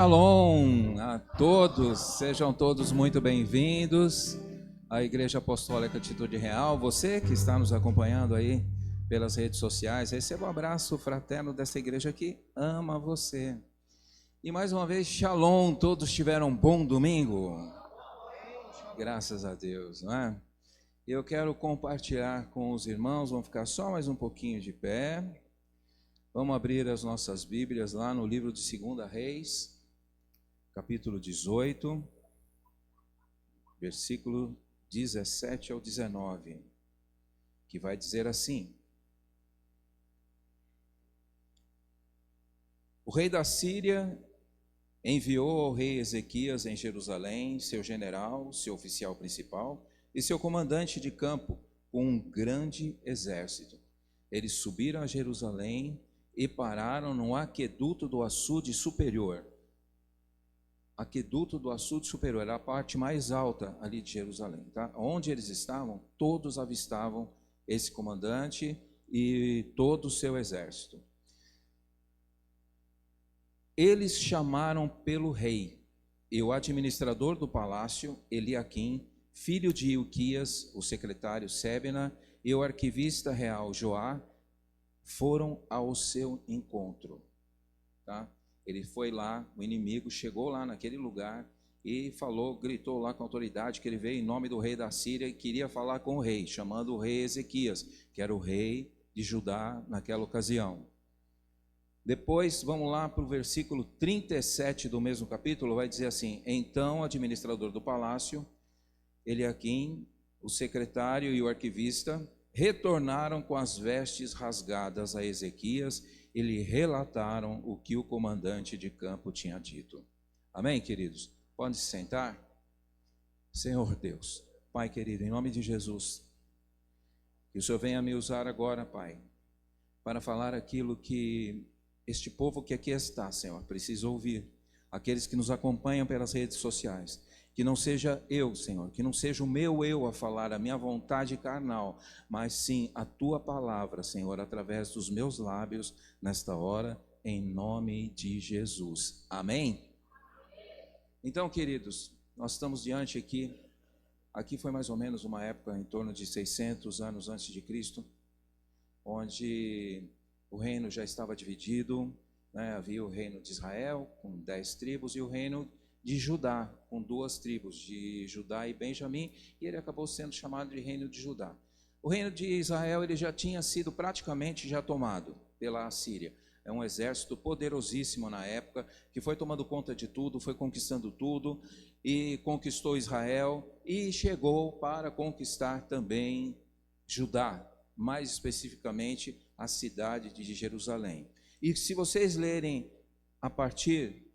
Shalom a todos, sejam todos muito bem-vindos à Igreja Apostólica Atitude Real. Você que está nos acompanhando aí pelas redes sociais, receba um abraço fraterno dessa igreja que ama você. E mais uma vez, Shalom, todos tiveram um bom domingo? Graças a Deus, não é? Eu quero compartilhar com os irmãos, vamos ficar só mais um pouquinho de pé. Vamos abrir as nossas Bíblias lá no livro de 2 Reis, capítulo 18, versículo 17 ao 19, que vai dizer assim: O rei da Síria enviou ao rei Ezequias em Jerusalém seu general, seu oficial principal e seu comandante de campo com um grande exército. Eles subiram a Jerusalém e pararam no aqueduto do açude superior. Aqueduto do açude superior era a parte mais alta ali de Jerusalém, tá? Onde eles estavam, todos avistavam esse comandante e todo o seu exército. Eles chamaram pelo rei, e o administrador do palácio, Eliaquim, filho de Ilquias, o secretário Sebna, e o arquivista real Joá, foram ao seu encontro, tá? Ele foi lá, o inimigo chegou lá naquele lugar e gritou lá com a autoridade que ele veio em nome do rei da Síria e queria falar com o rei, chamando o rei Ezequias, que era o rei de Judá naquela ocasião. Depois, vamos lá para o versículo 37 do mesmo capítulo, vai dizer assim: Então o administrador do palácio, Eliaquim, o secretário e o arquivista, retornaram com as vestes rasgadas a Ezequias e lhe relataram o que o comandante de campo tinha dito. Amém, queridos? Podem se sentar? Senhor Deus, Pai querido, em nome de Jesus, que o Senhor venha me usar agora, Pai, para falar aquilo que este povo que aqui está, Senhor, precisa ouvir. Aqueles que nos acompanham pelas redes sociais. Que não seja eu, Senhor, que não seja o meu eu a falar, a minha vontade carnal, mas sim a Tua palavra, Senhor, através dos meus lábios, nesta hora, em nome de Jesus. Amém? Então, queridos, nós estamos diante aqui foi mais ou menos uma época em torno de 600 anos antes de Cristo, onde o reino já estava dividido, né? Havia o reino de Israel, com 10 tribos, e o reino de Judá, com 2 tribos, de Judá e Benjamim, e ele acabou sendo chamado de reino de Judá. O reino de Israel ele já tinha sido praticamente já tomado pela Assíria. É um exército poderosíssimo na época, que foi tomando conta de tudo, foi conquistando tudo, e conquistou Israel, e chegou para conquistar também Judá, mais especificamente a cidade de Jerusalém. E se vocês lerem a partir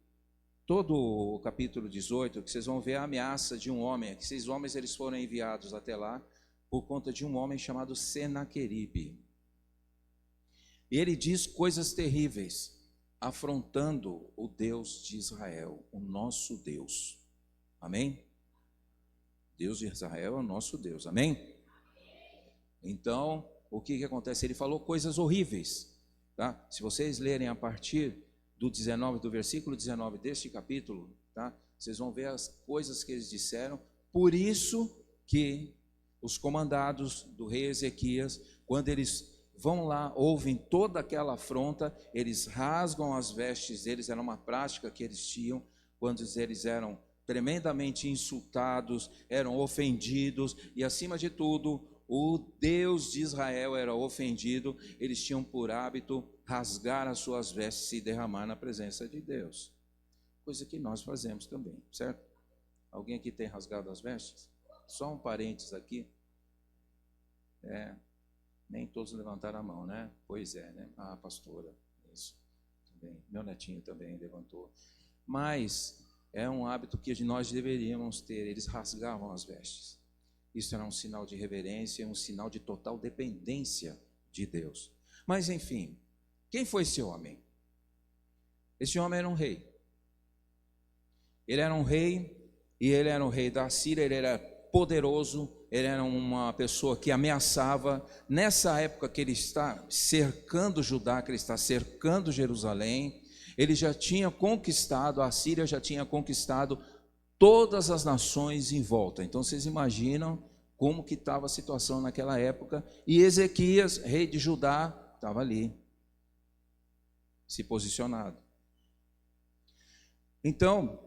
todo o capítulo 18, que vocês vão ver a ameaça de um homem. Esses homens eles foram enviados até lá por conta de um homem chamado Senaqueribe. E ele diz coisas terríveis, afrontando o Deus de Israel, o nosso Deus. Amém? Deus de Israel é o nosso Deus. Amém? Então, o que acontece? Ele falou coisas horríveis, tá? Se vocês lerem a partir do versículo 19 deste capítulo, tá? Vocês vão ver as coisas que eles disseram. Por isso que os comandados do rei Ezequias, quando eles vão lá, ouvem toda aquela afronta, eles rasgam as vestes deles. Era uma prática que eles tinham quando eles eram tremendamente insultados, eram ofendidos, e acima de tudo, o Deus de Israel era ofendido. Eles tinham por hábito rasgar as suas vestes e derramar na presença de Deus. Coisa que nós fazemos também, certo? Alguém aqui tem rasgado as vestes? Só um parênteses aqui. Nem todos levantaram a mão, né? Pois é, né? Ah, pastora, isso. Também. Meu netinho também levantou. Mas é um hábito que nós deveríamos ter. Eles rasgavam as vestes. Isso era um sinal de reverência, um sinal de total dependência de Deus. Mas enfim, quem foi esse homem? Esse homem era um rei. Ele era um rei, e ele era um rei da Síria. Ele era poderoso, ele era uma pessoa que ameaçava. Nessa época que ele está cercando Judá, que ele está cercando Jerusalém, Ele já tinha conquistado, a Síria já tinha conquistado todas as nações em volta. Então vocês imaginam como que estava a situação naquela época. E Ezequias, rei de Judá, estava ali, se posicionado. Então,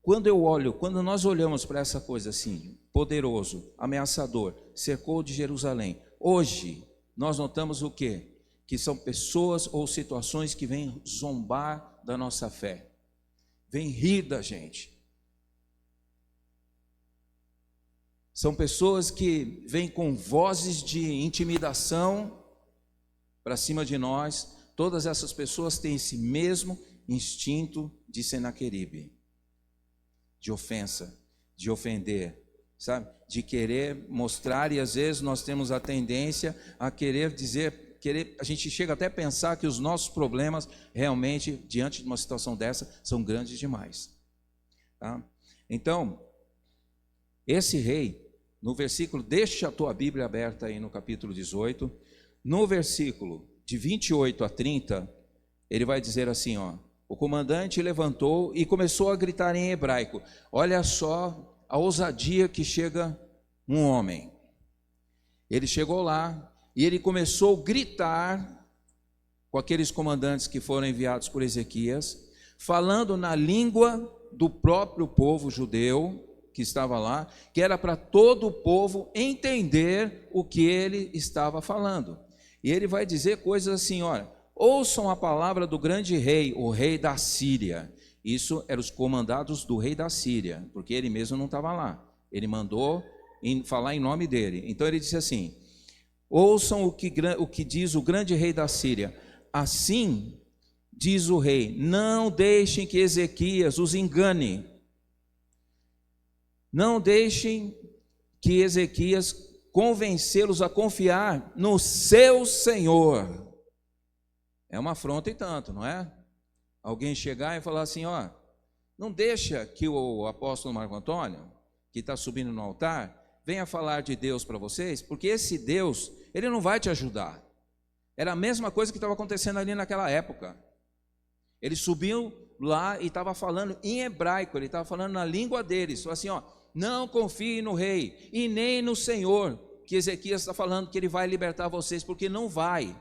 quando nós olhamos para essa coisa assim, poderoso, ameaçador, cercou de Jerusalém, hoje nós notamos o quê? Que são pessoas ou situações que vêm zombar da nossa fé, vêm rir da gente. São pessoas que vêm com vozes de intimidação para cima de nós. Todas essas pessoas têm esse mesmo instinto de Senaqueribe, de ofensa, de ofender, sabe? De querer mostrar, e às vezes nós temos a tendência a querer dizer, a gente chega até a pensar que os nossos problemas realmente, diante de uma situação dessa, são grandes demais. Tá? Então, esse rei, no versículo, deixa a tua Bíblia aberta aí no capítulo 18, no versículo de 28 a 30, ele vai dizer assim, ó: o comandante levantou e começou a gritar em hebraico. Olha só a ousadia que chega um homem. Ele chegou lá e ele começou a gritar com aqueles comandantes que foram enviados por Ezequias, falando na língua do próprio povo judeu que estava lá, que era para todo o povo entender o que ele estava falando. E ele vai dizer coisas assim, olha: ouçam a palavra do grande rei, o rei da Síria. Isso eram os comandados do rei da Síria, porque ele mesmo não estava lá. Ele mandou falar em nome dele. Então ele disse assim: ouçam o que diz o grande rei da Síria. Assim diz o rei: não deixem que Ezequias os engane. Não deixem que Ezequias convencê-los a confiar no seu Senhor. É uma afronta e tanto, não é? Alguém chegar e falar assim, ó, não deixa que o apóstolo Marco Antônio, que está subindo no altar, venha falar de Deus para vocês, porque esse Deus, ele não vai te ajudar. Era a mesma coisa que estava acontecendo ali naquela época. Ele subiu lá e estava falando em hebraico, ele estava falando na língua deles, falou assim, ó, não confie no rei e nem no Senhor, que Ezequias está falando que ele vai libertar vocês, porque não vai.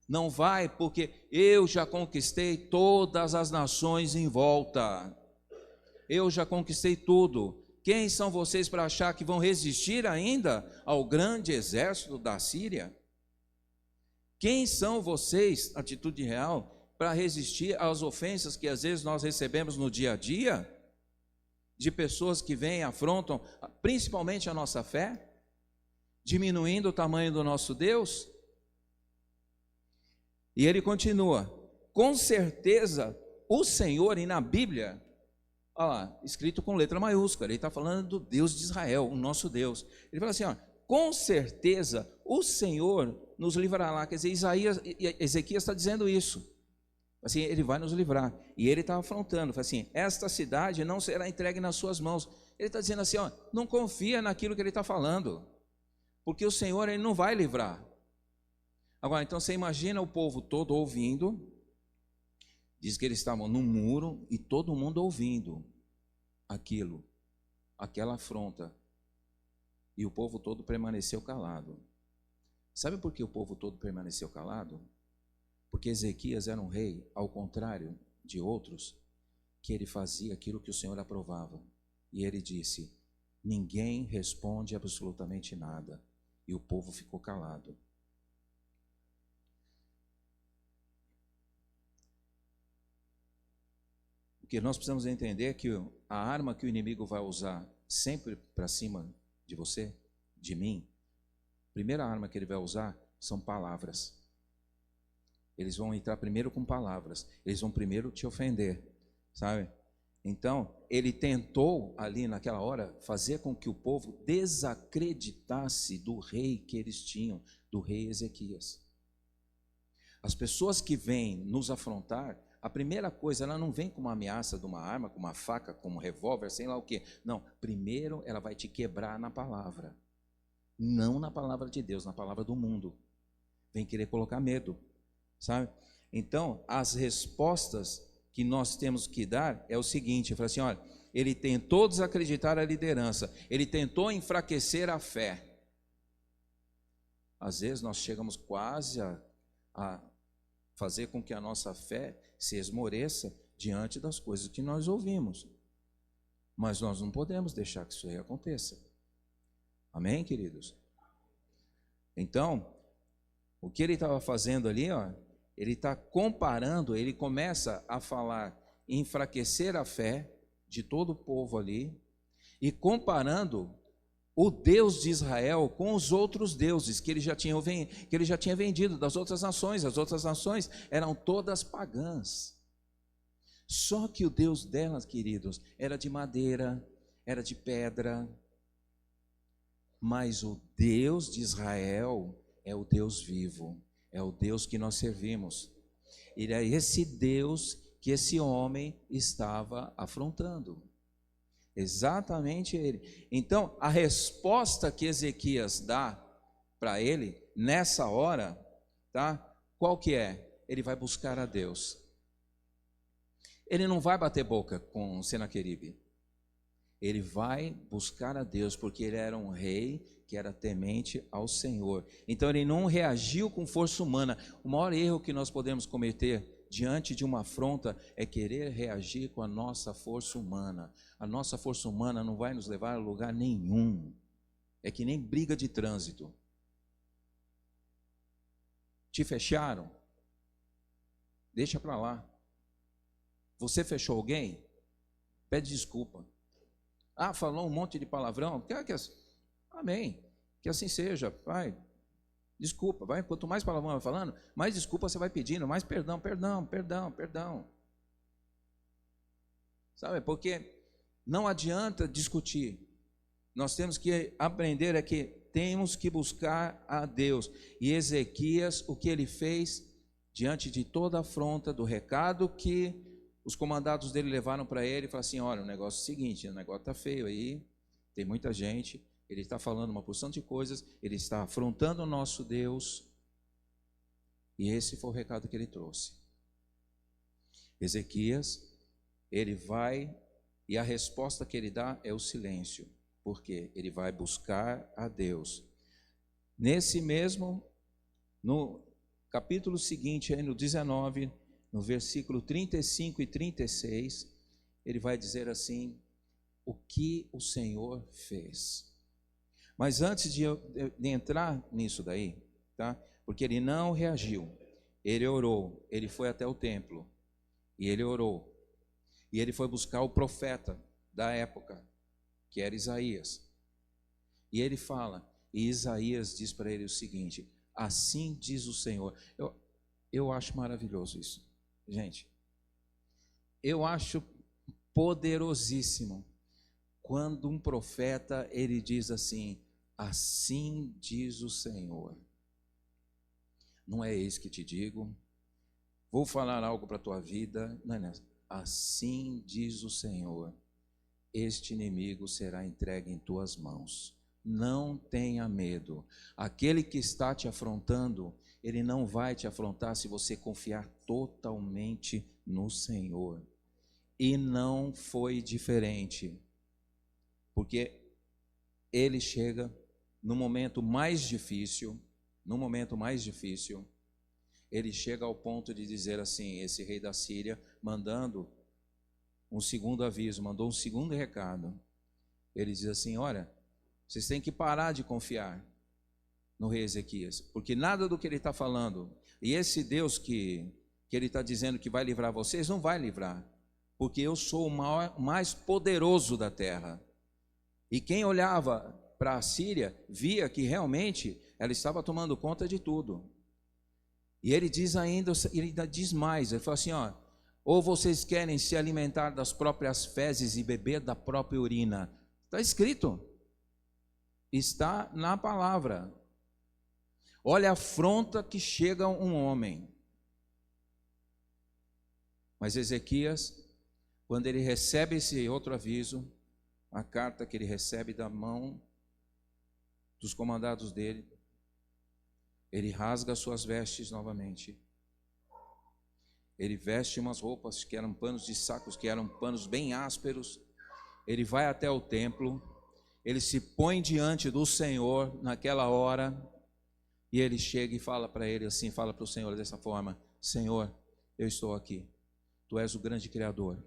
Não vai, porque eu já conquistei todas as nações em volta. Eu já conquistei tudo. Quem são vocês para achar que vão resistir ainda ao grande exército da Síria? Quem são vocês, atitude real, para resistir às ofensas que às vezes nós recebemos no dia a dia? De pessoas que vêm e afrontam, principalmente a nossa fé, diminuindo o tamanho do nosso Deus? E ele continua, com certeza o Senhor, e na Bíblia, olha lá, escrito com letra maiúscula, ele está falando do Deus de Israel, o nosso Deus. Ele fala assim, ó, com certeza o Senhor nos livrará. Quer dizer, Ezequias está dizendo isso. Assim, ele vai nos livrar. E ele está afrontando, fala assim, esta cidade não será entregue nas suas mãos. Ele está dizendo assim, ó, não confia naquilo que ele está falando, porque o Senhor, ele não vai livrar. Agora, então você imagina o povo todo ouvindo, diz que eles estavam no muro e todo mundo ouvindo aquilo, aquela afronta, e o povo todo permaneceu calado. Sabe por que o povo todo permaneceu calado? Porque Ezequias era um rei, ao contrário de outros, que ele fazia aquilo que o Senhor aprovava. E ele disse, ninguém responde absolutamente nada. E o povo ficou calado. O que nós precisamos entender é que a arma que o inimigo vai usar sempre para cima de você, de mim, a primeira arma que ele vai usar são palavras. Eles vão entrar primeiro com palavras, eles vão primeiro te ofender, sabe? Então, ele tentou ali naquela hora fazer com que o povo desacreditasse do rei que eles tinham, do rei Ezequias. As pessoas que vêm nos afrontar, a primeira coisa, ela não vem com uma ameaça de uma arma, com uma faca, com um revólver, sei lá o quê. Não, primeiro ela vai te quebrar na palavra. Não na palavra de Deus, na palavra do mundo. Vem querer colocar medo, sabe? Então, as respostas que nós temos que dar é o seguinte, fala assim, olha, ele tentou desacreditar a liderança, ele tentou enfraquecer a fé. Às vezes nós chegamos quase a fazer com que a nossa fé se esmoreça diante das coisas que nós ouvimos. Mas nós não podemos deixar que isso aí aconteça. Amém, queridos? Então, o que ele estava fazendo ali, ó, ele está comparando, ele começa a falar, enfraquecer a fé de todo o povo ali, e comparando o Deus de Israel com os outros deuses que ele já tinha vendido das outras nações. As outras nações eram todas pagãs. Só que o Deus delas, queridos, era de madeira, era de pedra. Mas o Deus de Israel é o Deus vivo, é o Deus que nós servimos. E é esse Deus que esse homem estava afrontando. Exatamente ele. Então, a resposta que Ezequias dá para ele, nessa hora, tá? Qual que é? Ele vai buscar a Deus. Ele não vai bater boca com Senaqueribe. Ele vai buscar a Deus, porque ele era um rei que era temente ao Senhor. Então, ele não reagiu com força humana. O maior erro que nós podemos cometer diante de uma afronta é querer reagir com a nossa força humana. A nossa força humana não vai nos levar a lugar nenhum. É que nem briga de trânsito. Te fecharam? Deixa para lá. Você fechou alguém? Pede desculpa. Ah, falou um monte de palavrão? Amém. Que assim seja, Pai. Desculpa, vai. Quanto mais palavrão vai falando, mais desculpa você vai pedindo, mais perdão. Sabe, porque não adianta discutir. Nós temos que aprender que temos que buscar a Deus. E Ezequias, o que ele fez diante de toda a afronta do recado que os comandados dele levaram para ele, falaram assim, olha, o negócio é o seguinte, o negócio está feio aí, tem muita gente, ele está falando uma porção de coisas, ele está afrontando o nosso Deus, e esse foi o recado que ele trouxe. Ezequias, ele vai, e a resposta que ele dá é o silêncio, porque ele vai buscar a Deus. Nesse mesmo, no capítulo seguinte, aí no 19, no versículo 35 e 36, ele vai dizer assim, o que o Senhor fez. Mas antes de entrar nisso daí, tá? Porque ele não reagiu, ele orou, ele foi até o templo, e ele orou, e ele foi buscar o profeta da época, que era Isaías, e ele fala, e Isaías diz para ele o seguinte, assim diz o Senhor. Eu acho maravilhoso isso, gente, eu acho poderosíssimo, quando um profeta, ele diz assim, assim diz o Senhor. Não é eis que te digo, vou falar algo para a tua vida, não. Assim diz o Senhor, este inimigo será entregue em tuas mãos, não tenha medo, aquele que está te afrontando, ele não vai te afrontar se você confiar totalmente no Senhor, e não foi diferente, porque ele chega no momento mais difícil, ele chega ao ponto de dizer assim, esse rei da Síria, mandando um segundo aviso, mandou um segundo recado, ele diz assim, olha, vocês têm que parar de confiar no rei Ezequias, porque nada do que ele está falando, e esse Deus que ele está dizendo que vai livrar vocês, não vai livrar, porque eu sou o mais poderoso da terra, e quem olhava para a Síria, via que realmente ela estava tomando conta de tudo. E ele diz ainda mais, ele fala assim, ó, ou vocês querem se alimentar das próprias fezes e beber da própria urina. Está escrito, está na palavra. Olha a afronta que chega a um homem. Mas Ezequias, quando ele recebe esse outro aviso, a carta que ele recebe da mão dos comandados dele, ele rasga suas vestes novamente, ele veste umas roupas que eram panos de sacos, que eram panos bem ásperos, ele vai até o templo, ele se põe diante do Senhor naquela hora, e ele chega e fala para ele assim, fala para o Senhor dessa forma: Senhor, eu estou aqui, Tu és o grande Criador,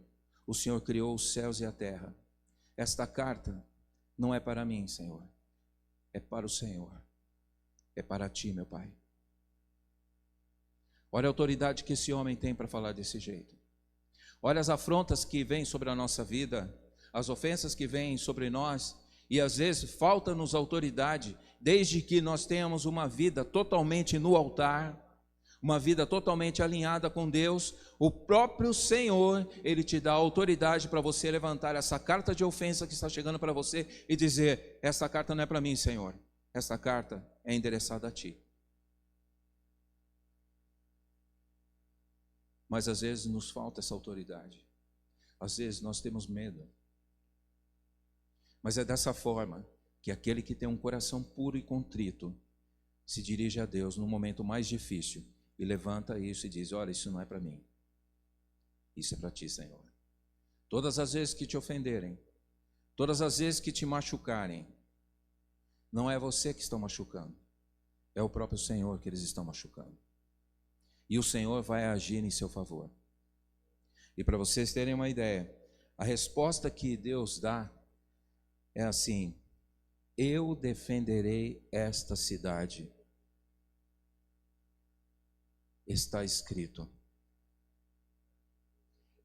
o Senhor criou os céus e a terra, esta carta não é para mim, Senhor, é para o Senhor, é para Ti, meu Pai. Olha a autoridade que esse homem tem para falar desse jeito. Olha as afrontas que vêm sobre a nossa vida, as ofensas que vêm sobre nós, e às vezes falta-nos autoridade, desde que nós tenhamos uma vida totalmente no altar, uma vida totalmente alinhada com Deus. O próprio Senhor, Ele te dá autoridade para você levantar essa carta de ofensa que está chegando para você e dizer: essa carta não é para mim, Senhor, essa carta é endereçada a Ti. Mas às vezes nos falta essa autoridade, às vezes nós temos medo. Mas é dessa forma que aquele que tem um coração puro e contrito se dirige a Deus no momento mais difícil e levanta isso e diz: olha, isso não é para mim, isso é para Ti, Senhor. Todas as vezes que te ofenderem, todas as vezes que te machucarem, não é você que estão machucando, é o próprio Senhor que eles estão machucando. E o Senhor vai agir em seu favor. E para vocês terem uma ideia, a resposta que Deus dá é assim: eu defenderei esta cidade. Está escrito.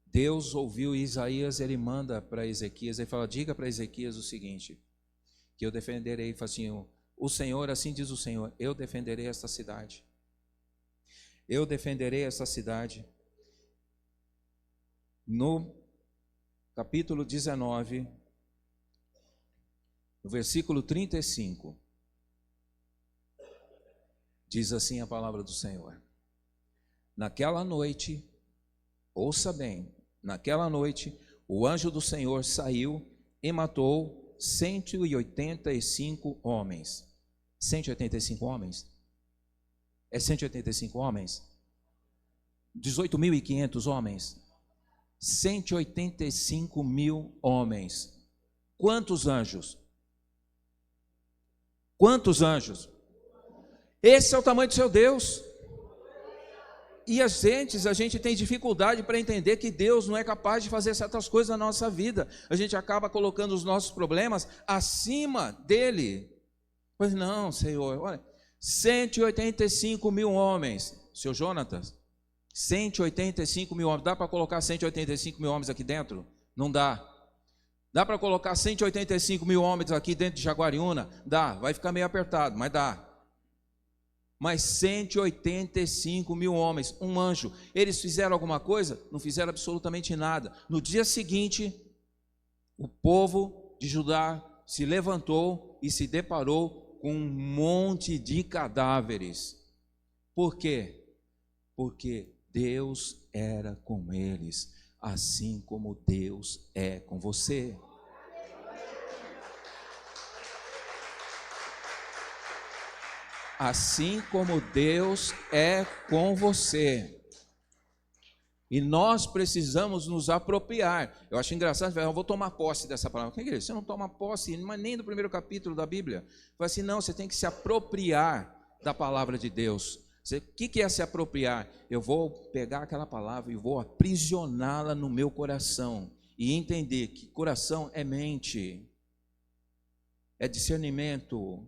Deus ouviu Isaías, ele manda para Ezequias, ele fala: diga para Ezequias o seguinte, que eu defenderei. Ele fala assim: o Senhor, assim diz o Senhor, eu defenderei esta cidade. Eu defenderei essa cidade. No capítulo 19, no versículo 35, diz assim a palavra do Senhor: naquela noite, ouça bem, naquela noite, o anjo do Senhor saiu e matou 185 homens. 185 homens? É 185 homens? 18.500 homens? 185.000 homens. Quantos anjos? Quantos anjos? Esse é o tamanho do seu Deus. E a gente tem dificuldade para entender que Deus não é capaz de fazer certas coisas na nossa vida. A gente acaba colocando os nossos problemas acima dele. Mas não, Senhor, olha, 185.000 homens, seu Jonatas, 185.000 homens, dá para colocar 185.000 homens aqui dentro? Não dá. Dá para colocar 185.000 homens aqui dentro de Jaguariúna? Dá, vai ficar meio apertado, mas dá. Mas 185.000 homens, um anjo, eles fizeram alguma coisa? Não fizeram absolutamente nada. No dia seguinte, o povo de Judá se levantou e se deparou com um monte de cadáveres. Por quê? Porque Deus era com eles, assim como Deus é com você. Assim como Deus é com você. E nós precisamos nos apropriar. Eu acho engraçado, eu vou tomar posse dessa palavra. O que é isso? Você não toma posse, mas nem do primeiro capítulo da Bíblia. Fala assim, não, você tem que se apropriar da palavra de Deus. O que é se apropriar? Eu vou pegar aquela palavra e vou aprisioná-la no meu coração. E entender que coração é mente, é discernimento.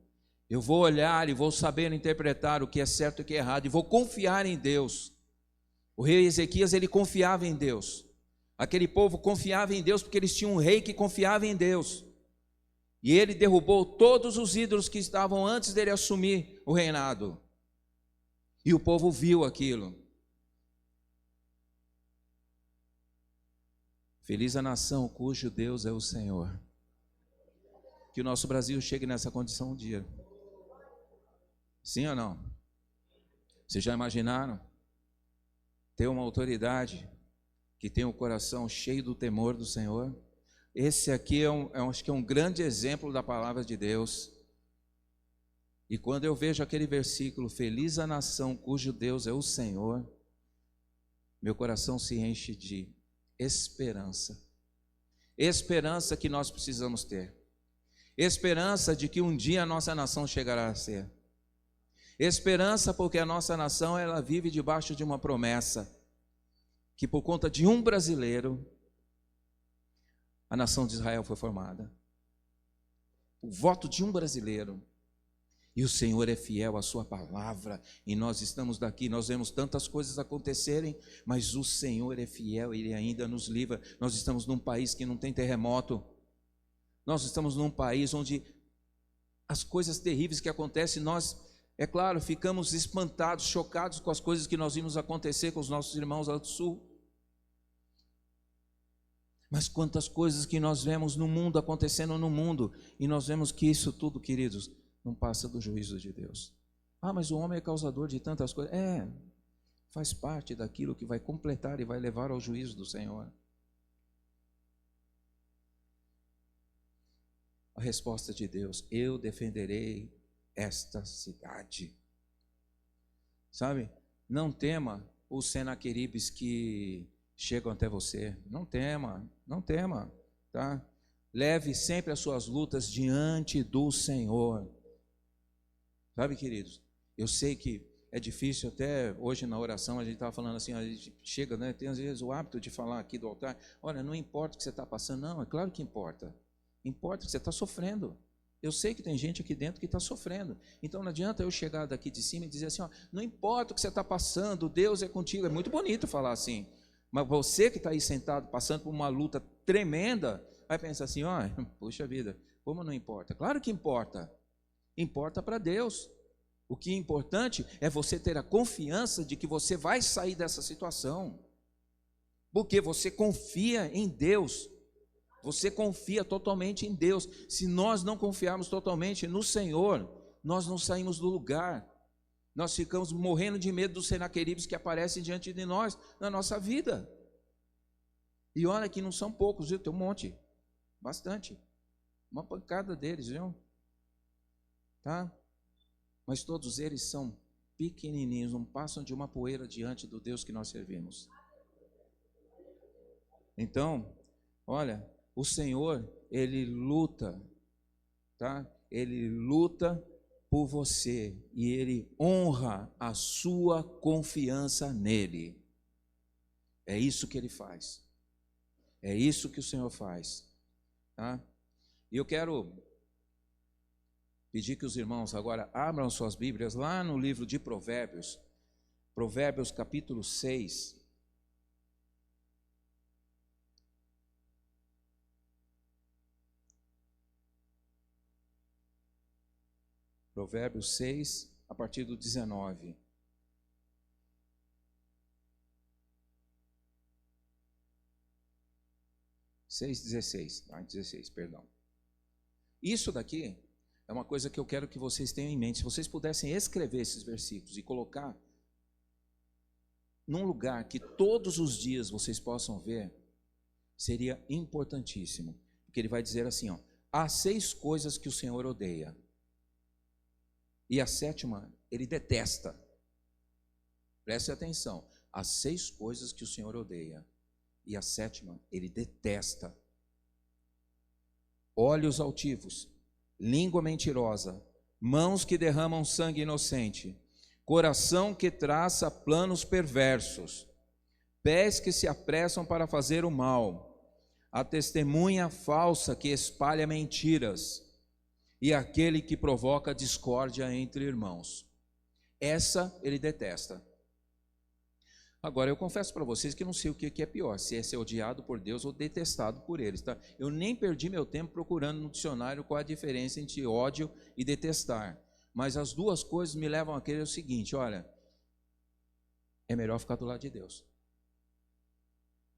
Eu vou olhar e vou saber interpretar o que é certo e o que é errado. E vou confiar em Deus. O rei Ezequias, ele confiava em Deus. Aquele povo confiava em Deus porque eles tinham um rei que confiava em Deus. E ele derrubou todos os ídolos que estavam antes dele assumir o reinado. E o povo viu aquilo. Feliz a nação cujo Deus é o Senhor. Que o nosso Brasil chegue nessa condição um dia. Sim ou não? Vocês já imaginaram? Ter uma autoridade que tem o coração cheio do temor do Senhor. Esse aqui acho que é um grande exemplo da palavra de Deus. E quando eu vejo aquele versículo, feliz a nação cujo Deus é o Senhor, meu coração se enche de esperança. Esperança que nós precisamos ter. Esperança de que um dia a nossa nação chegará a ser. Esperança porque a nossa nação, ela vive debaixo de uma promessa, que por conta de um brasileiro, a nação de Israel foi formada. O voto de um brasileiro. E o Senhor é fiel à sua palavra, e nós estamos daqui, nós vemos tantas coisas acontecerem, mas o Senhor é fiel, Ele ainda nos livra. Nós estamos num país que não tem terremoto, nós estamos num país onde as coisas terríveis que acontecem, nós, é claro, ficamos espantados, chocados com as coisas que nós vimos acontecer com os nossos irmãos lá do sul. Mas quantas coisas que nós vemos no mundo, acontecendo no mundo, e nós vemos que isso tudo, queridos, não passa do juízo de Deus. Ah, mas o homem é causador de tantas coisas. Faz parte daquilo que vai completar e vai levar ao juízo do Senhor. A resposta de Deus: eu defenderei esta cidade. Sabe, não tema os Senaqueribes que chegam até você. Não tema, tá? Leve sempre as suas lutas diante do Senhor. Sabe, queridos, eu sei que é difícil, até hoje na oração a gente estava falando assim, a gente chega, né, tem às vezes o hábito de falar aqui do altar, olha, não importa o que você está passando, não, é claro que importa, importa que você está sofrendo. Eu sei que tem gente aqui dentro que está sofrendo, então não adianta eu chegar daqui de cima e dizer assim, ó, não importa o que você está passando, Deus é contigo. É muito bonito falar assim, mas você que está aí sentado, passando por uma luta tremenda, vai pensar assim, ó, puxa vida, como não importa? Claro que importa. Importa para Deus. O que é importante é você ter a confiança de que você vai sair dessa situação, porque você confia em Deus, você confia totalmente em Deus. Se nós não confiarmos totalmente no Senhor, nós não saímos do lugar, nós ficamos morrendo de medo dos Senaqueribes que aparecem diante de nós, na nossa vida. E olha que não são poucos, viu? Tem um monte, bastante, uma pancada deles, viu? Tá? Mas todos eles são pequenininhos, não passam de uma poeira diante do Deus que nós servimos. Então, olha, o Senhor, Ele luta, tá? Ele luta por você e Ele honra a sua confiança nele. É isso que Ele faz. É isso que o Senhor faz, tá? E eu quero pedir que os irmãos agora abram suas Bíblias lá no livro de Provérbios, Provérbios capítulo 6. Provérbios 6, a partir do 19. Seis, 16, 16, perdão. Isso daqui é uma coisa que eu quero que vocês tenham em mente. Se vocês pudessem escrever esses versículos e colocar num lugar que todos os dias vocês possam ver, seria importantíssimo. Porque ele vai dizer assim, ó, há 6 coisas que o Senhor odeia, e a 7ª ele detesta. Preste atenção, há 6 coisas que o Senhor odeia, e a 7ª ele detesta: olhos altivos, língua mentirosa, mãos que derramam sangue inocente, coração que traça planos perversos, pés que se apressam para fazer o mal, a testemunha falsa que espalha mentiras, e aquele que provoca discórdia entre irmãos. Essa ele detesta. Agora, eu confesso para vocês que não sei o que é pior, se é ser odiado por Deus ou detestado por eles, tá? Eu nem perdi meu tempo procurando no dicionário qual a diferença entre ódio e detestar, mas as duas coisas me levam a crer o seguinte: olha, é melhor ficar do lado de Deus,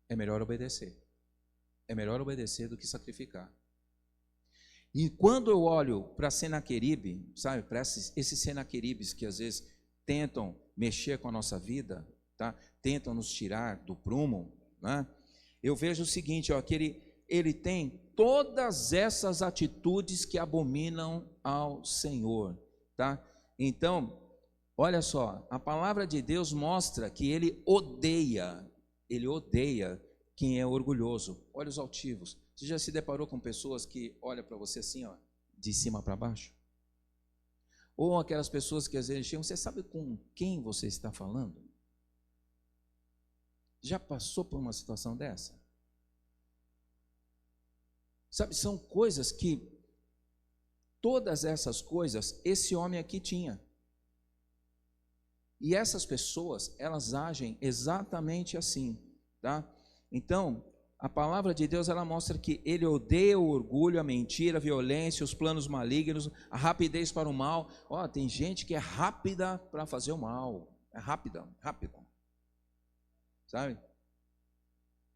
é melhor obedecer do que sacrificar. E quando eu olho para Senaqueribe, sabe, para esses Senaqueribes que às vezes tentam mexer com a nossa vida, tá? Tentam nos tirar do prumo, né? Eu vejo o seguinte, ó, que ele tem todas essas atitudes que abominam ao Senhor, tá? Então, olha só, a palavra de Deus mostra que ele odeia, ele odeia quem é orgulhoso, olhos altivos. Você já se deparou com pessoas que olham para você assim, ó, de cima para baixo? Ou aquelas pessoas que às vezes chegam, você sabe com quem você está falando? Já passou por uma situação dessa? Sabe, são coisas que, todas essas coisas, esse homem aqui tinha. E essas pessoas, elas agem exatamente assim, tá? Então, a palavra de Deus, ela mostra que ele odeia o orgulho, a mentira, a violência, os planos malignos, a rapidez para o mal. Ó, tem gente que é rápida para fazer o mal. É rápida. Sabe?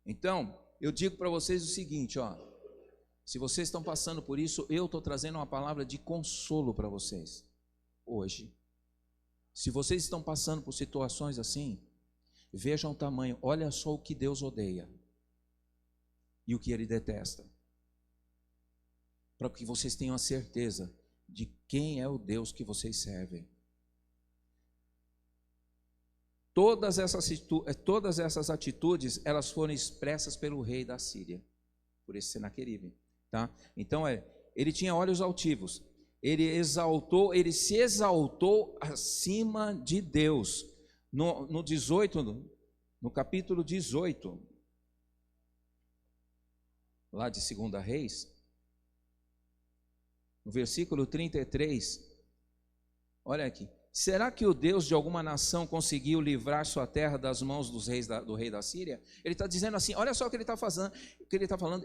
Então, eu digo para vocês o seguinte, ó. Se vocês estão passando por isso, eu estou trazendo uma palavra de consolo para vocês, hoje. Se vocês estão passando por situações assim, vejam o tamanho, olha só o que Deus odeia e o que Ele detesta, para que vocês tenham a certeza de quem é o Deus que vocês servem. Todas essas atitudes, elas foram expressas pelo rei da Síria, por esse Senaqueribe, tá? Então, ele tinha olhos altivos, ele se exaltou acima de Deus. No capítulo 18, lá de 2 Reis, no versículo 33, olha aqui. Será que o Deus de alguma nação conseguiu livrar sua terra das mãos do rei da Síria? Ele está dizendo assim, olha só o que ele está fazendo,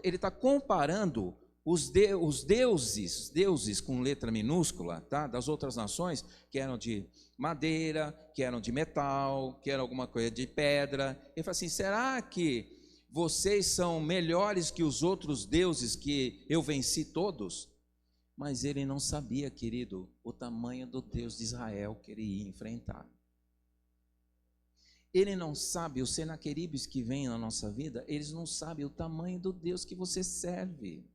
ele está comparando os deuses com letra minúscula, tá? Das outras nações, que eram de madeira, que eram de metal, que eram alguma coisa de pedra. Ele fala assim, será que vocês são melhores que os outros deuses que eu venci todos? Mas ele não sabia, querido, o tamanho do Deus de Israel que ele ia enfrentar. Ele não sabe, os Senaqueribes que vêm na nossa vida, eles não sabem o tamanho do Deus que você serve.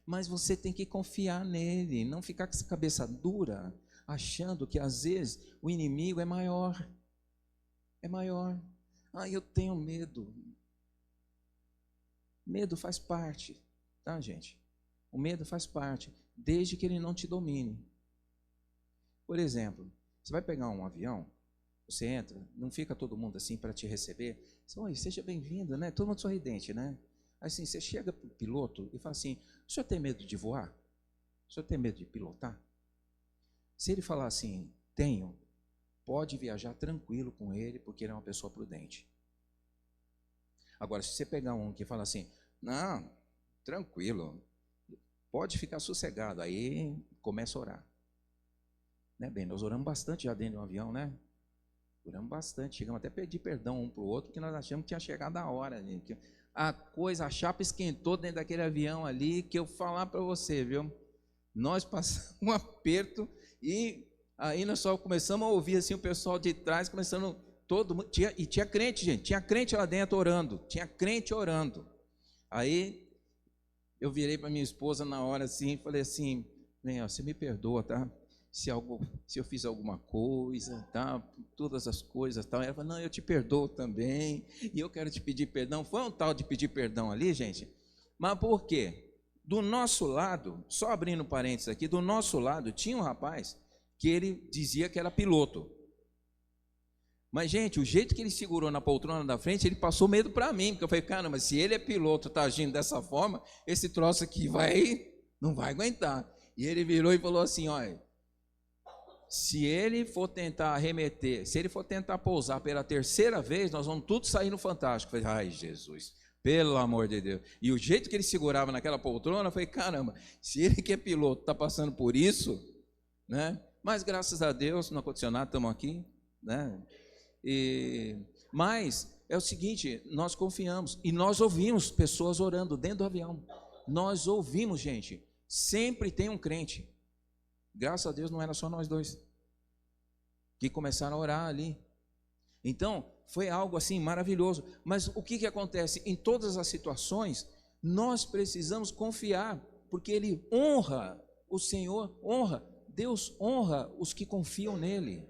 Mas você tem que confiar nele, não ficar com essa cabeça dura, achando que às vezes o inimigo é maior. É maior. Eu tenho medo. Medo faz parte, tá, gente? O medo faz parte, desde que ele não te domine. Por exemplo, você vai pegar um avião, você entra, não fica todo mundo assim para te receber. Oi, seja bem-vindo, né? Todo mundo sorridente, né? Assim, você chega para o piloto e fala assim, o senhor tem medo de voar? O senhor tem medo de pilotar? Se ele falar assim, tenho, pode viajar tranquilo com ele, porque ele é uma pessoa prudente. Agora, se você pegar um que fala assim, não, tranquilo, pode ficar sossegado, aí começa a orar. Né, bem, nós oramos bastante já dentro de um avião, né? Oramos bastante, chegamos até a pedir perdão um para o outro, porque nós achamos que tinha chegado a hora, gente. A chapa esquentou dentro daquele avião ali, que eu falar para você, viu? Nós passamos um aperto e aí nós só começamos a ouvir assim o pessoal de trás, começando todo mundo, tinha crente, gente, tinha crente lá dentro orando, tinha crente orando. Aí eu virei para minha esposa na hora assim, falei assim, bem, ó, você me perdoa, tá? Se eu fiz alguma coisa, tá? Todas as coisas, tal. Ela falou, não, eu te perdoo também, e eu quero te pedir perdão. Foi um tal de pedir perdão ali, gente, mas por quê? Do nosso lado, só abrindo parênteses aqui, do nosso lado tinha um rapaz que ele dizia que era piloto. Mas, gente, o jeito que ele segurou na poltrona da frente, ele passou medo para mim, porque eu falei, caramba, se ele é piloto, está agindo dessa forma, esse troço aqui não vai aguentar. E ele virou e falou assim, olha, se ele for tentar arremeter, se ele for tentar pousar pela terceira vez, nós vamos tudo sair no Fantástico. Eu falei, ai, Jesus, pelo amor de Deus. E o jeito que ele segurava naquela poltrona, eu falei, caramba, se ele que é piloto está passando por isso, né? Mas graças a Deus, não aconteceu nada, estamos aqui, né? Mas é o seguinte, nós confiamos e nós ouvimos pessoas orando dentro do avião. Nós ouvimos, gente, sempre tem um crente. Graças a Deus não era só nós dois que começaram a orar ali. Então, foi algo assim maravilhoso. Mas o que acontece? Em todas as situações, nós precisamos confiar, porque Ele honra, o Senhor honra, Deus honra os que confiam nele.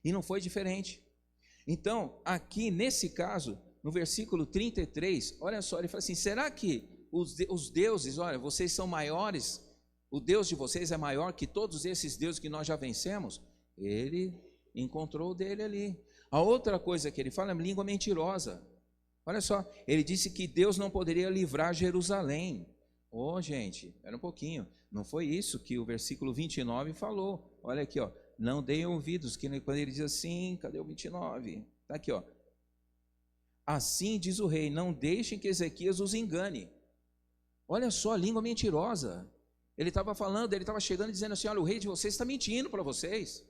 E não foi diferente. Então, aqui nesse caso, no versículo 33, olha só, ele fala assim: será que os deuses, olha, vocês são maiores, o Deus de vocês é maior que todos esses deuses que nós já vencemos? Ele encontrou o dele ali. A outra coisa que ele fala é língua mentirosa. Olha só, ele disse que Deus não poderia livrar Jerusalém. Gente, era um pouquinho. Não foi isso que o versículo 29 falou. Olha aqui, ó. Não deem ouvidos, que quando ele diz assim, cadê o 29? Está aqui, ó. Assim diz o rei, não deixem que Ezequias os engane. Olha só, língua mentirosa. Ele estava falando, ele estava chegando e dizendo assim: olha, o rei de vocês está mentindo para vocês.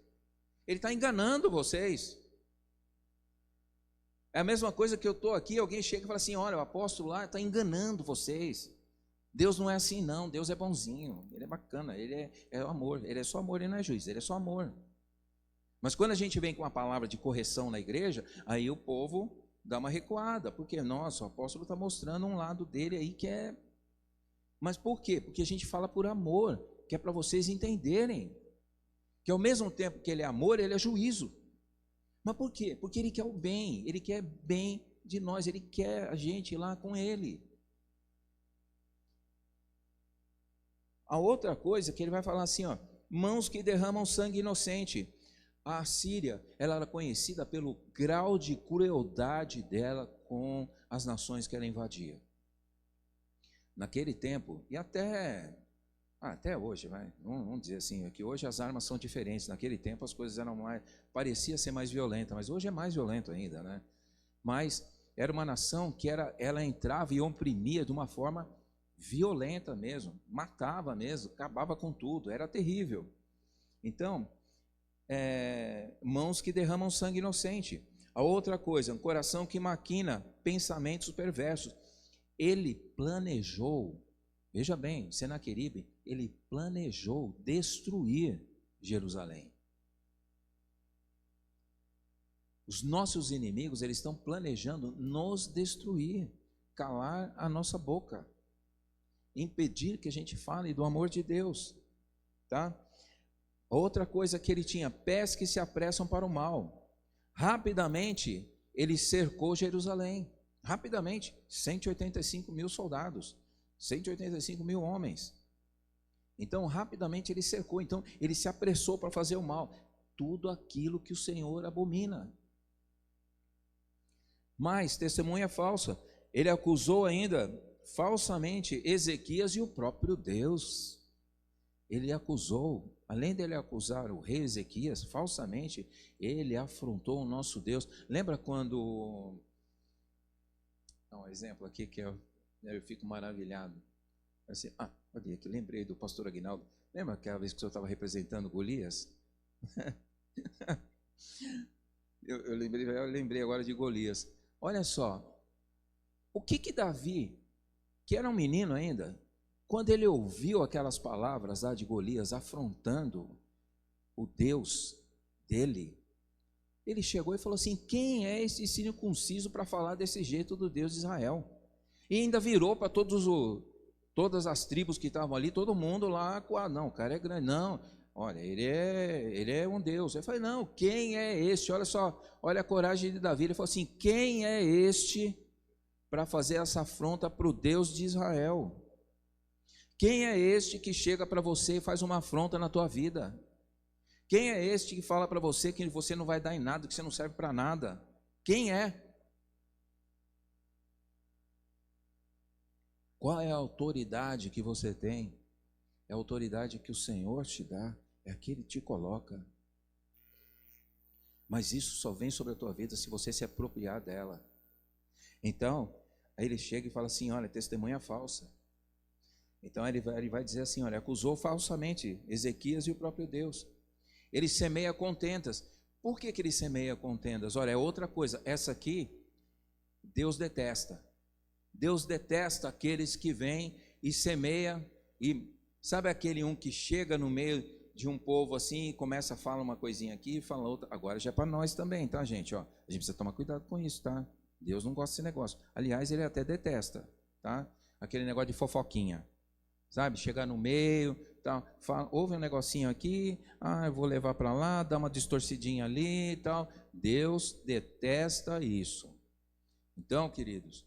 Ele está enganando vocês. É a mesma coisa que eu estou aqui, alguém chega e fala assim: olha, o apóstolo lá está enganando vocês. Deus não é assim não, Deus é bonzinho, Ele é bacana, Ele é amor, Ele é só amor, Ele não é juiz, Ele é só amor. Mas quando a gente vem com uma palavra de correção na igreja, aí o povo dá uma recuada, porque, nossa, o apóstolo está mostrando um lado dele aí que é... Mas por quê? Porque a gente fala por amor, que é para vocês entenderem, que ao mesmo tempo que Ele é amor, Ele é juízo. Mas por quê? Porque Ele quer o bem, Ele quer bem de nós, Ele quer a gente lá com Ele. A outra coisa que ele vai falar assim, ó, mãos que derramam sangue inocente. A Síria, ela era conhecida pelo grau de crueldade dela com as nações que ela invadia. Naquele tempo, e até hoje, vamos dizer assim, é que hoje as armas são diferentes. Naquele tempo as coisas eram mais, parecia ser mais violenta, mas hoje é mais violento ainda, né? Mas era uma nação que ela entrava e oprimia de uma forma violenta mesmo, matava mesmo, acabava com tudo, era terrível. Então, mãos que derramam sangue inocente. A outra coisa, um coração que maquina pensamentos perversos. Ele planejou, veja bem, Senaqueribe, ele planejou destruir Jerusalém. Os nossos inimigos, eles estão planejando nos destruir, calar a nossa boca, impedir que a gente fale do amor de Deus, tá? Outra coisa que ele tinha, pés que se apressam para o mal. Rapidamente, ele cercou Jerusalém, rapidamente, 185 mil soldados, 185 mil homens. Então, rapidamente ele cercou, então ele se apressou para fazer o mal, tudo aquilo que o Senhor abomina. Mas, testemunha falsa, ele acusou ainda falsamente Ezequias e o próprio Deus. Ele acusou, além dele acusar o rei Ezequias falsamente, ele afrontou o nosso Deus. Lembra quando, dá um exemplo aqui que eu fico maravilhado, assim, olha aqui, lembrei do pastor Aguinaldo. Lembra aquela vez que o senhor estava representando Golias? eu lembrei agora de Golias. Olha só, o que Davi, que era um menino ainda, quando ele ouviu aquelas palavras lá de Golias afrontando o Deus dele, ele chegou e falou assim: quem é esse circunciso para falar desse jeito do Deus de Israel? E ainda virou para todas as tribos que estavam ali, todo mundo lá, não, o cara é grande, não, olha, ele é um Deus. Eu falei: não, quem é este? Olha só, olha a coragem de Davi. Ele falou assim: quem é este para fazer essa afronta para o Deus de Israel? Quem é este que chega para você e faz uma afronta na tua vida? Quem é este que fala para você que você não vai dar em nada, que você não serve para nada? Quem é? Qual é a autoridade que você tem? É a autoridade que o Senhor te dá, é a que Ele te coloca. Mas isso só vem sobre a tua vida se você se apropriar dela. Então, aí ele chega e fala assim: olha, testemunha falsa. Então ele vai dizer assim: olha, acusou falsamente Ezequias e o próprio Deus. Ele semeia contendas. Por que ele semeia contendas? Olha, é outra coisa. Essa aqui, Deus detesta. Deus detesta aqueles que vêm e semeia. E sabe aquele que chega no meio de um povo assim e começa a falar uma coisinha aqui e fala outra. Agora já é para nós também, tá, gente? A gente precisa tomar cuidado com isso, tá? Deus não gosta desse negócio. Aliás, Ele até detesta, tá? Aquele negócio de fofoquinha. Sabe, chegar no meio, tal. Houve um negocinho aqui, eu vou levar para lá, dá uma distorcidinha ali e tal. Deus detesta isso. Então, queridos,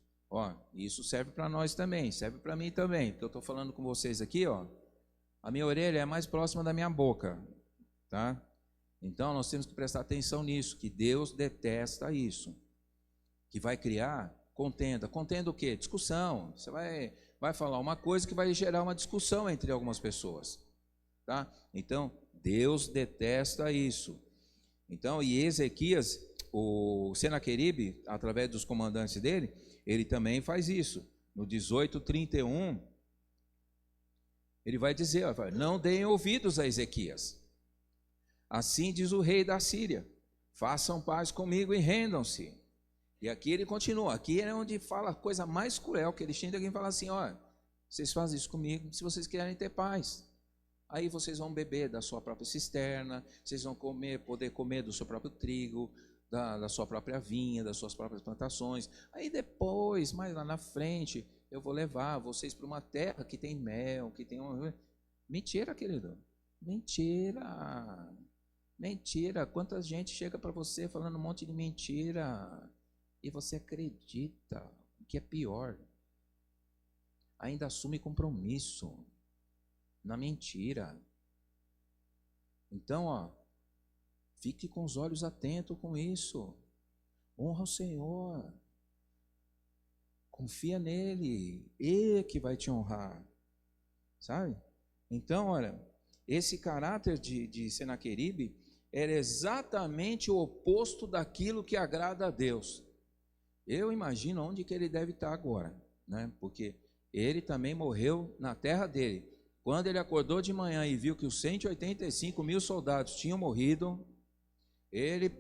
isso serve para nós também, serve para mim também, porque eu estou falando com vocês aqui, a minha orelha é mais próxima da minha boca, tá? Então, nós temos que prestar atenção nisso, que Deus detesta isso, que vai criar contenda. Contenda o quê? Discussão. Você vai falar uma coisa que vai gerar uma discussão entre algumas pessoas, tá? Então, Deus detesta isso. Então, e Ezequias, o Senaqueribe, através dos comandantes dele, ele também faz isso. No 18:31, ele vai dizer, não deem ouvidos a Ezequias. Assim diz o rei da Síria, façam paz comigo e rendam-se. E aqui ele continua, aqui é onde fala a coisa mais cruel, que ele chega e fala assim, vocês fazem isso comigo se vocês querem ter paz. Aí vocês vão beber da sua própria cisterna, vocês vão poder comer do seu próprio trigo, da sua própria vinha, das suas próprias plantações. Aí depois, mais lá na frente, eu vou levar vocês para uma terra que tem mel, que tem... Mentira, querido. Mentira. Mentira. Quanta gente chega para você falando um monte de mentira e você acredita, o que é pior. Ainda assume compromisso na mentira. Então, fique com os olhos atentos com isso. Honra o Senhor. Confia nele. Ele que vai te honrar. Sabe? Então, olha, esse caráter de Senaqueribe era exatamente o oposto daquilo que agrada a Deus. Eu imagino onde que ele deve estar agora, né? Porque ele também morreu na terra dele. Quando ele acordou de manhã e viu que os 185.000 soldados tinham morrido, ele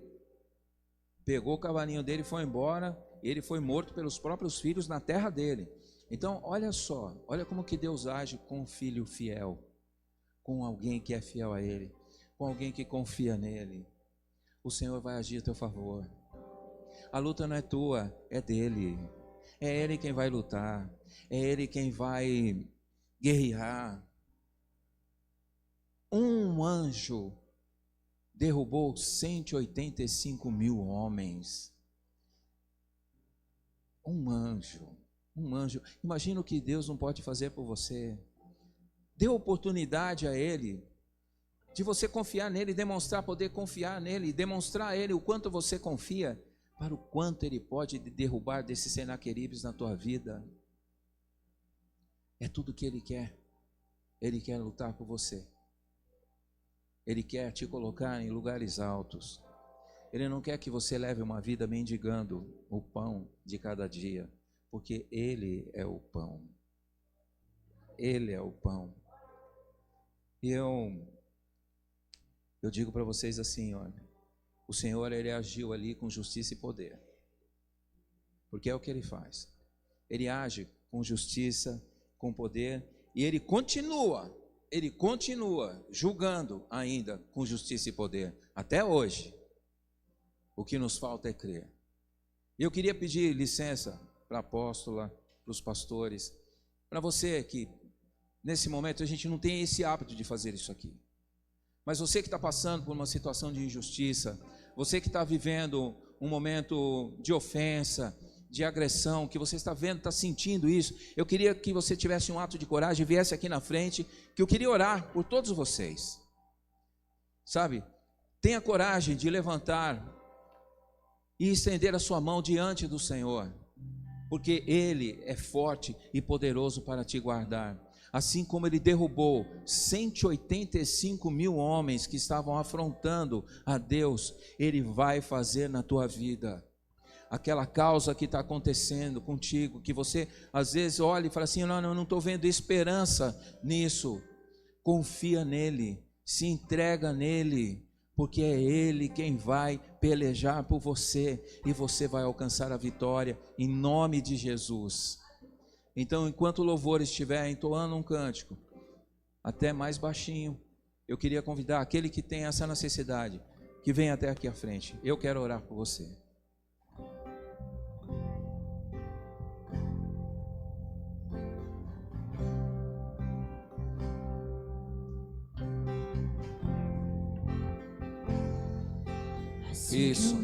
pegou o cavalinho dele e foi embora. Ele foi morto pelos próprios filhos na terra dele. Então, olha só, olha como que Deus age com um filho fiel, com alguém que é fiel a ele, com alguém que confia nele. O Senhor vai agir a teu favor. A luta não é tua, é dele. É ele quem vai lutar, é ele quem vai guerrear. Um anjo derrubou 185.000 homens. Um anjo. Imagina o que Deus não pode fazer por você. Dê oportunidade a ele, de você confiar nele, demonstrar poder confiar nele, demonstrar a ele o quanto você confia, para o quanto ele pode derrubar desses Senaqueribes na tua vida. É tudo o que ele quer. Ele quer lutar por você. Ele quer te colocar em lugares altos. Ele não quer que você leve uma vida mendigando o pão de cada dia, porque Ele é o pão. Ele é o pão. E eu digo para vocês assim, olha, o Senhor, Ele agiu ali com justiça e poder, porque é o que Ele faz. Ele age com justiça, com poder, e Ele continua julgando ainda com justiça e poder, até hoje. O que nos falta é crer. E eu queria pedir licença para a apóstola, para os pastores, para você que nesse momento a gente não tem esse hábito de fazer isso aqui, mas você que está passando por uma situação de injustiça, você que está vivendo um momento de ofensa, de agressão, que você está vendo, está sentindo isso, eu queria que você tivesse um ato de coragem e viesse aqui na frente, que eu queria orar por todos vocês, sabe? Tenha coragem de levantar e estender a sua mão diante do Senhor, porque Ele é forte e poderoso para te guardar. Assim como Ele derrubou 185.000 homens que estavam afrontando a Deus, Ele vai fazer na tua vida. Aquela causa que está acontecendo contigo, que você às vezes olha e fala assim, não, eu não estou vendo esperança nisso. Confia nele, se entrega nele, porque é Ele quem vai pelejar por você, e você vai alcançar a vitória, em nome de Jesus. Então, enquanto o louvor estiver entoando um cântico, até mais baixinho, eu queria convidar aquele que tem essa necessidade, que venha até aqui à frente. Eu quero orar por você. Isso.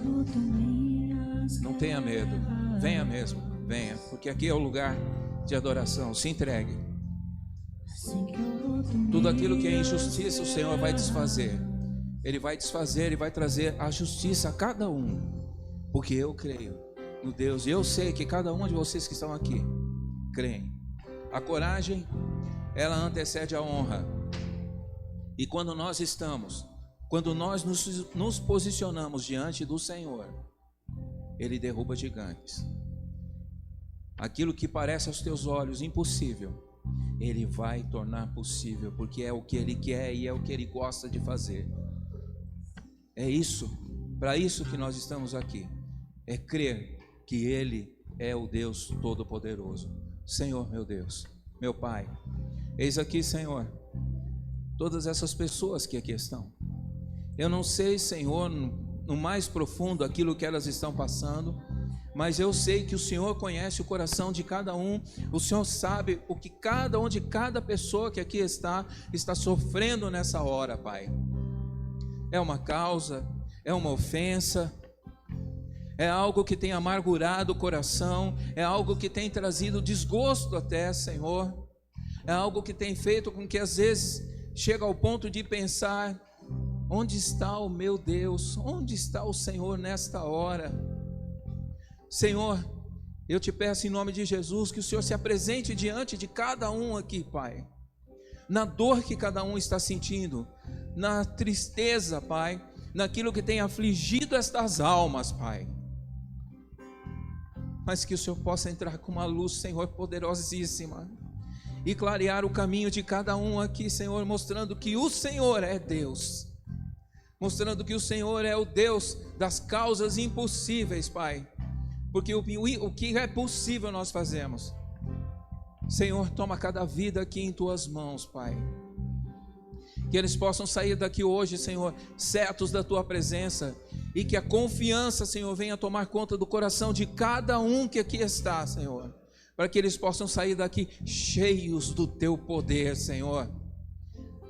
Não tenha medo. Venha mesmo. Venha. Porque aqui é o lugar de adoração. Se entregue. Tudo aquilo que é injustiça, o Senhor vai desfazer. Ele vai desfazer e vai trazer a justiça a cada um. Porque eu creio no Deus. E eu sei que cada um de vocês que estão aqui creem. A coragem, ela antecede a honra. E quando nós nos posicionamos diante do Senhor, Ele derruba gigantes. Aquilo que parece aos teus olhos impossível, Ele vai tornar possível, porque é o que Ele quer e é o que Ele gosta de fazer. É isso, para isso que nós estamos aqui. É crer que Ele é o Deus Todo-Poderoso. Senhor, meu Deus, meu Pai, eis aqui, Senhor, todas essas pessoas que aqui estão. Eu não sei, Senhor, no mais profundo aquilo que elas estão passando, mas eu sei que o Senhor conhece o coração de cada um. O Senhor sabe onde cada pessoa que aqui está sofrendo nessa hora, Pai. É uma causa, é uma ofensa, é algo que tem amargurado o coração, é algo que tem trazido desgosto até, Senhor. É algo que tem feito com que às vezes chega ao ponto de pensar: onde está o meu Deus? Onde está o Senhor nesta hora? Senhor, eu te peço em nome de Jesus que o Senhor se apresente diante de cada um aqui, Pai, na dor que cada um está sentindo, na tristeza, Pai, naquilo que tem afligido estas almas, Pai, mas que o Senhor possa entrar com uma luz, Senhor, poderosíssima, e clarear o caminho de cada um aqui, Senhor, mostrando que o Senhor é Deus, mostrando que o Senhor é o Deus das causas impossíveis, Pai, porque o que é possível nós fazemos. Senhor, toma cada vida aqui em Tuas mãos, Pai, que eles possam sair daqui hoje, Senhor, certos da Tua presença, e que a confiança, Senhor, venha tomar conta do coração de cada um que aqui está, Senhor, para que eles possam sair daqui cheios do Teu poder, Senhor,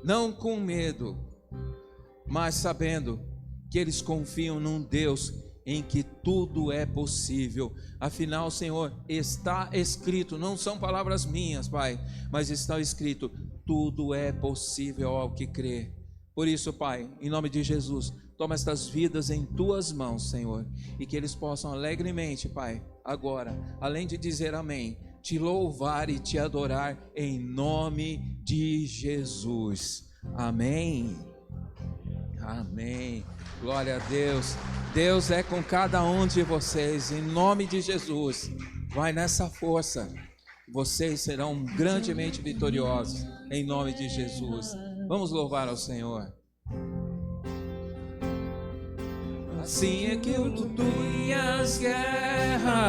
não com medo, mas sabendo que eles confiam num Deus em que tudo é possível. Afinal, Senhor, está escrito, não são palavras minhas, Pai, mas está escrito: tudo é possível ao que crê. Por isso, Pai, em nome de Jesus, toma estas vidas em Tuas mãos, Senhor, e que eles possam alegremente, Pai, agora, além de dizer amém, Te louvar e Te adorar em nome de Jesus. Amém. Amém. Glória a Deus. Deus é com cada um de vocês, em nome de Jesus. Vai nessa força. Vocês serão grandemente vitoriosos, em nome de Jesus. Vamos louvar ao Senhor. Assim é que eu luto as guerras.